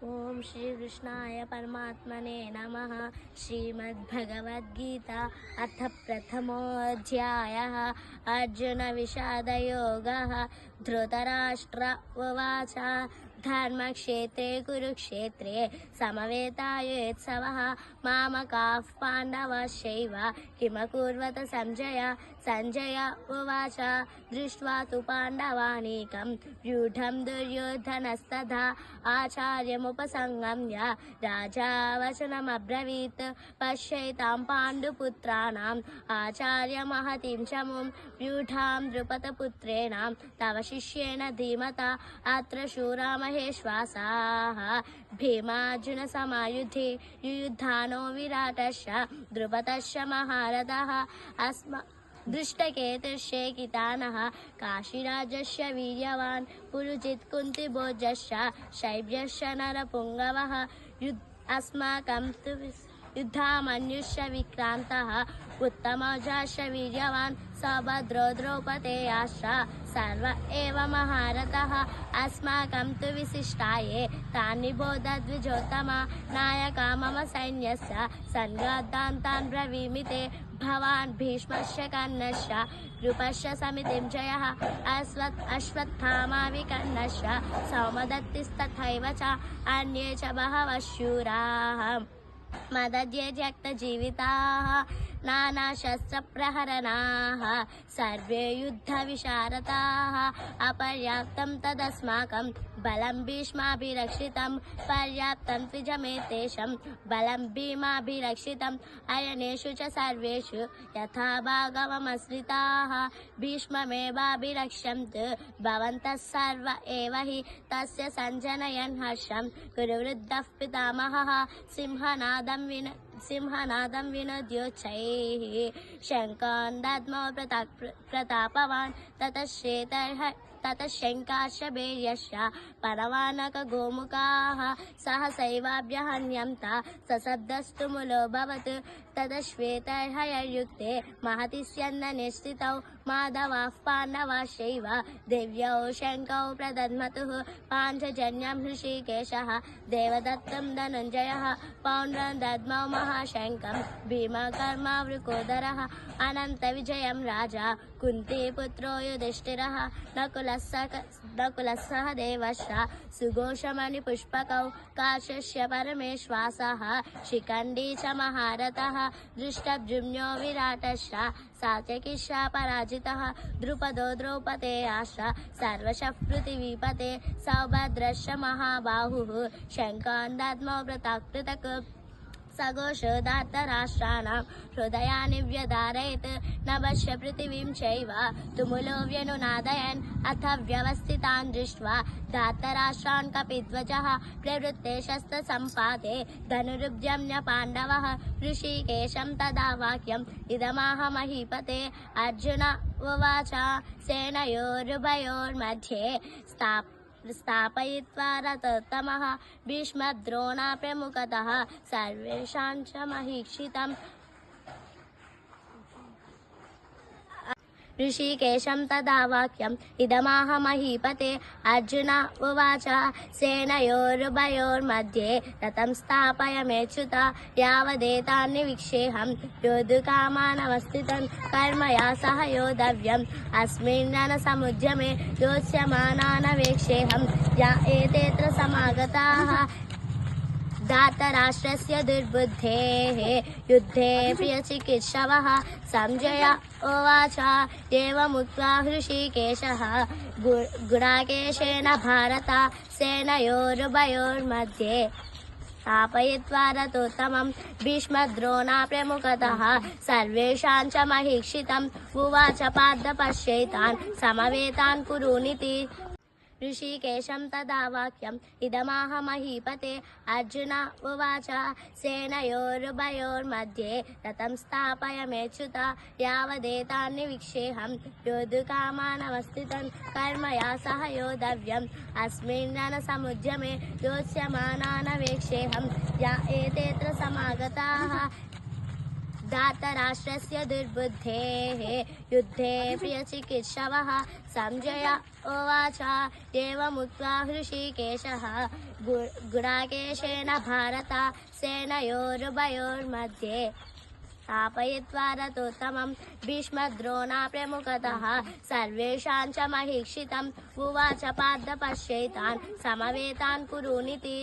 ओम श्री कृष्णाय परमात्मने नमः। श्रीमद्भगवद्गीता अथ प्रथमोऽध्यायः। अर्जुन विषाद योगः। धृतराष्ट्र उवाच धर्मक्षेत्रे कुरुक्षेत्रे समवेतायुत्सवः मामकाः पाण्डवश्चैव किमकुर्वत संजय। संजय उवाच दृष्ट्वा तु पाण्डवानीकं व्यूढं दुर्योधनस्तथा आचार्यमुपसंगम्य राजा वचनमब्रवीत् पश्यैतां पाण्डुपुत्राणाम् आचार्यमहतीं च मुं व्यूढां द्रुपदपुत्रेण तव शिष्येण धीमता अत्र शूरा महेश्वासाः भीमार्जुनसमायुधे युयुधानो विराटश्च द्रुपदश्च महारथः दृष्टकेतुश्चेकितानः काशीराजस्य वीर्यवान् पुरुजित् कुन्तिभोजश्च शैब्यश्च नरपुङ्गवः अस्माकं तु युद्धामन्युश्च विक्रान्तः उत्तमौजाश्च वीर्यवान् सभद्रो द्रौपदेयाश्च सर्व एव महारथः अस्माकं तु विशिष्टाये तानि बोधद्विजोत्तमा नायका मम सैन्यस्य सन्गाद्धान्तान् ब्रवीमि ते भवान् भीष्मश्च कर्णश्च कृपश्च समितिं जयः अश्वत्थामा विकर्णश्च सौमदत्तिस्तथैव च अन्ये च बहवः शूराः मदध्ये त्यक्तजीविताः नानाशस्त्रप्रहरणाः सर्वे युद्धविशारदाः अपर्याप्तं तदस्माकं बलं भीष्माभिरक्षितं पर्याप्तं त्विजमेतेषं बलं भीमाभिरक्षितम् अयनेषु च सर्वेषु यथा भागवमश्रिताः भीष्ममेवाभिरक्ष्यन्तु भवन्तः सर्व एव हि तस्य सञ्जनयन् हर्षं कुरुवृद्धः पितामहः सिंहनादं विनोद्योच्चैः शङ्कान् दद्मो प्रतापवान् ततः शङ्काश्चर्यश्च परवानकगोमुखाः सहसैवाभ्यहन्यन्त सशब्दस्तु मूलोऽभवत् ततः श्वेतर्हययुक्ते महति स्यन्दने स्थितौ माधवाः पाण्डवाश्चैव दिव्यौ शङ्कौ प्रदध्मतुः पाञ्चजन्यं हृषीकेशः देवदत्तं धनञ्जयः पौण्ड्रं दद्मौ महाशङ्कं भीमकर्मावृकोदरः अनन्तविजयं राजा कुन्तीपुत्रो युधिष्ठिरः नकुलः सहदेवश्च सुघोषमणिपुष्पकौ काश्यश्च परमेश्वासः शिखण्डी च महारथः दृष्टद्युम्नो विराटश्च सात्यकिश्च पराजितः द्रुपदो द्रौपदेयाश्च सर्वशः पृथिवीपते सौभद्रश्च महाबाहुः शङ्कान् दद्मौ पृथक् सघोषो धार्तराष्ट्राणां हृदयानि व्यधारयत् नभश्च पृथिवीं चैव तुमुलो व्यनुनादयन् अथ व्यवस्थितान् दृष्ट्वा धार्तराष्ट्रान् कपिध्वजः प्रवृत्ते शस्त्रसम्पाते धनुरुद्यम्य पाण्डवः ऋषिकेशं तदा वाक्यम् इदमाह महीपते अर्जुन उवाच सेनयोरुभयोर्मध्ये स्थापयित्वा रथोत्तमः भीष्मद्रोणाप्रमुखतः सर्वेषां च महीक्षितम् ऋषिकेशं तदा वाक्यम् इदमाह महीपते अर्जुन उवाच सेनयोरुभयोर्मध्ये रथं स्थापयमेच्युत यावदेतान्निवीक्षेऽहं योद्धुकामानवस्थितं कर्मया सह योद्धव्यम् अस्मिन् रणसमुद्यमे योत्स्यमानानवेक्षेऽहं या एतेऽत्र समागताः धार्तराष्ट्रस्य दुर्बुद्धेः युद्धे प्रियचिकित्सवः संजय उवाच एवमुक्त्वा हृषीकेशः गुडाकेशेन भारत सेनयोरुभयोर्मध्ये स्थापयित्वा रथोत्तमं भीष्मद्रोणाप्रमुखतः सर्वेषां च महीक्षितम् उवाच पार्थ पश्यैतान् समवेतान् कुरूनिति ऋषिकेशं तदा वाक्यम् इदमाह महीपते अर्जुन उवाच सेनयोरुभयोर्मध्ये रथं स्थापयमेच्युत यावदेतान्निवीक्षेऽहं योद्धुकामानवस्थितं कर्मया सह योद्धव्यम् अस्मिन् रणसमुद्यमे योत्स्यमानानवेक्षेऽहं या एतेऽत्र समागताः धार्तराष्ट्रस्य दुर्बुद्धेः युद्धे प्रियचिकित्सवः संजय उवाच एवमुक्त्वा हृषीकेशः गुडाकेशेन भारत सेनयोरुभयोर्मध्ये स्थापयित्वा रथोत्तमं भीष्मद्रोणा प्रमुखतः सर्वेषां च महीक्षितम् उवाच पार्थ पश्यैतान् समवेतान् कुरूनिति।